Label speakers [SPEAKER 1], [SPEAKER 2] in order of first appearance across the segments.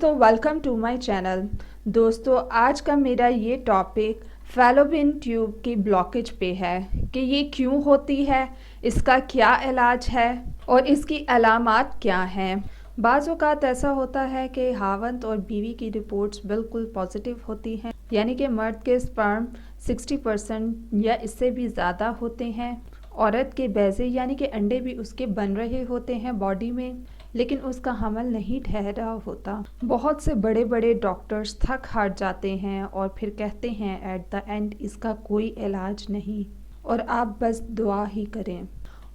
[SPEAKER 1] दोस्तों welcome to my channel. दोस्तों आज का मेरा ये टॉपिक फैलोपियन ट्यूब की ब्लॉकेज पे है कि ये क्यों होती है, इसका क्या इलाज है और इसकी अलामात क्या हैं। बाज़ औक़ात ऐसा होता है कि हावंद और बीवी की रिपोर्ट्स बिल्कुल पॉजिटिव होती हैं, यानी कि मर्द के स्पर्म 60% या इससे भी ज़्यादा होते हैं। औरत के बैज़े यानी कि अंडे भी उसके बन रहे होते हैं बॉडी में, लेकिन उसका हमल नहीं ठहरा होता। बहुत से बड़े बड़े डॉक्टर्स थक हार जाते हैं और फिर कहते हैं एट द एंड इसका कोई इलाज नहीं और आप बस दुआ ही करें।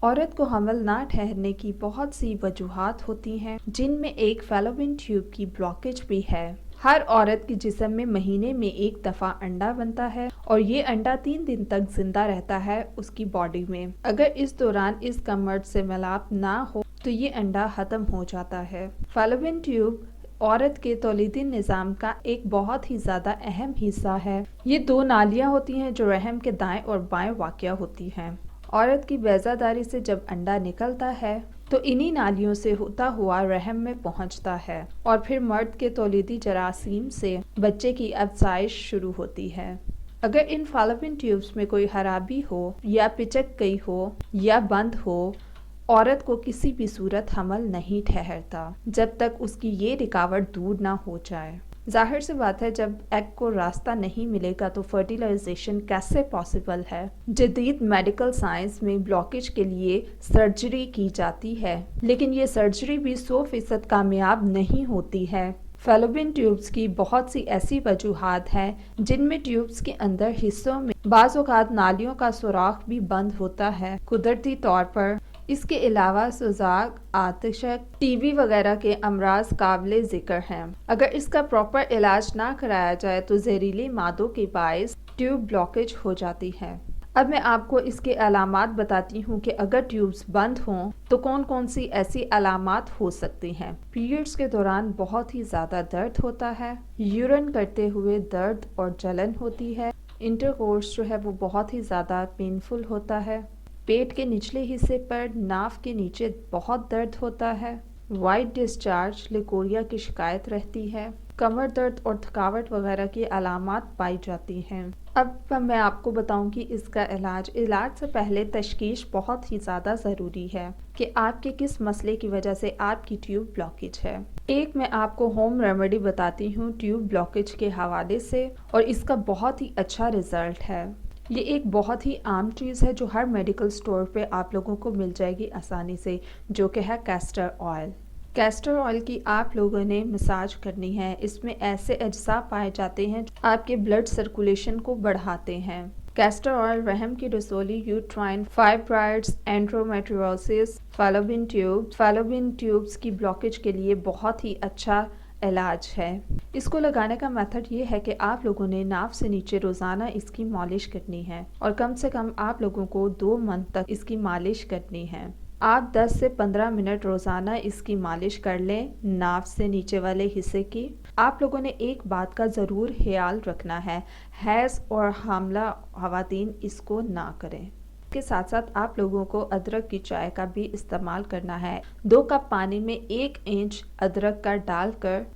[SPEAKER 1] औरत को हमल ना ठहरने की बहुत सी वजूहात होती हैं, जिनमें एक फैलोपियन ट्यूब की ब्लॉकेज भी है। हर औरत के जिस्म में महीने में एक दफ़ा अंडा बनता है और ये अंडा 3 दिन तक जिंदा रहता है उसकी बॉडी में। अगर इस दौरान इसका मर्द से मिलाप ना हो तो ये अंडा ख़त्म हो जाता है। फैलोपियन ट्यूब औरत के तौलीदी निज़ाम का एक बहुत ही ज़्यादा अहम हिस्सा है। ये 2 नालियाँ होती हैं जो रहम के दाएं और बाएं वाक़या होती हैं। औरत की बैज़ादारी से जब अंडा निकलता है तो इन्हीं नालियों से होता हुआ रहम में पहुंचता है और फिर मर्द के तौलीदी जरासीम से बच्चे की अफज़ाइश शुरू होती है। अगर इन फैलोपियन ट्यूब्स में कोई खराबी हो या पिचक गई हो या बंद हो, औरत को किसी भी सूरत हमल नहीं ठहरता जब तक उसकी ये रुकावट दूर ना हो जाए। जाहिर सी बात है, जब एग को रास्ता नहीं मिलेगा तो फर्टिलाइजेशन कैसे पॉसिबल है। जदीद मेडिकल साइंस में ब्लॉकेज के लिए सर्जरी की जाती है, लेकिन ये सर्जरी भी 100% कामयाब नहीं होती है। फैलोपियन ट्यूब्स की बहुत सी ऐसी वजूहात हैं जिनमें ट्यूब्स के अंदर हिस्सों में बाज़ औक़ात नालियों का सुराख भी बंद होता है कुदरती तौर पर। इसके अलावा सुजाक, आतिशक, टीबी वगैरह के अमराज काबिल ज़िक्र हैं। अगर इसका प्रॉपर इलाज ना कराया जाए तो जहरीले मादों के बायस ट्यूब ब्लॉकेज हो जाती है। अब मैं आपको इसके अलामात बताती हूँ कि अगर ट्यूब्स बंद हों तो कौन कौन सी ऐसी अलामात हो सकती हैं। पीरियड्स के दौरान बहुत ही ज़्यादा दर्द होता है, यूरिन करते हुए दर्द और जलन होती है, इंटरकोर्स जो है वो बहुत ही ज़्यादा पेनफुल होता है, पेट के निचले हिस्से पर नाभ के नीचे बहुत दर्द होता है, वाइट डिस्चार्ज लिकोरिया की शिकायत रहती है, कमर दर्द और थकावट वगैरह की अलामात पाई जाती हैं। अब मैं आपको बताऊं कि इसका इलाज से पहले तशखीस बहुत ही ज़्यादा ज़रूरी है कि आपके किस मसले की वजह से आपकी ट्यूब ब्लॉकेज है। एक मैं आपको होम रेमेडी बताती हूँ ट्यूब ब्लॉकेज के हवाले से, और इसका बहुत ही अच्छा रिज़ल्ट है। ये एक बहुत ही आम चीज़ है जो हर मेडिकल स्टोर पे आप लोगों को मिल जाएगी आसानी से, जो कि है कैस्टर ऑयल। कैस्टर ऑयल की आप लोगों ने मसाज करनी है। इसमें ऐसे अज्जा पाए जाते हैं जो आपके ब्लड सर्कुलेशन को बढ़ाते हैं। कैस्टर ऑयल रहम की रसोली, यूट्राइन, फाइब्रॉइड्स, एंड्रोमेट्रियोसिस, फैलोपियन ट्यूब्स की ब्लॉकेज के लिए बहुत ही अच्छा इलाज है। इसको लगाने का मेथड ये है कि आप लोगों ने नाभ से नीचे रोज़ाना इसकी मालिश करनी है और कम से कम आप लोगों को 2 मंथ तक इसकी मालिश करनी है। आप 10 से 15 मिनट रोज़ाना इसकी मालिश कर लें नाभ से नीचे वाले हिस्से की। आप लोगों ने एक बात का ज़रूर ख्याल रखना है, हैज़ और हामला ख़वातीन इसको ना करें। के साथ साथ आप लोगों को अदरक की चाय का भी इस्तेमाल करना है। 2 कप पानी में 1 इंच अदरक का डालकर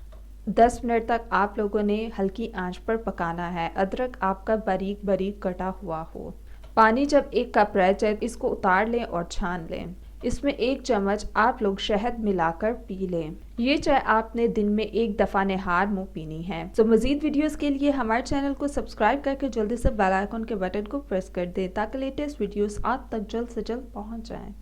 [SPEAKER 1] 10 मिनट तक आप लोगों ने हल्की आंच पर पकाना है। अदरक आपका बारीक बारीक कटा हुआ हो। पानी जब 1 कप रह जाए इसको उतार लें और छान लें। इसमें 1 चम्मच आप लोग शहद मिलाकर पी लें। ये चाय आपने दिन में 1 दफ़ा निहार मुँह पीनी है। तो मज़ीद वीडियोस के लिए हमारे चैनल को सब्सक्राइब करके जल्दी से बेल आइकन के बटन को प्रेस कर दें ताकि लेटेस्ट वीडियोस आप तक जल्द से जल्द पहुंच जाएं।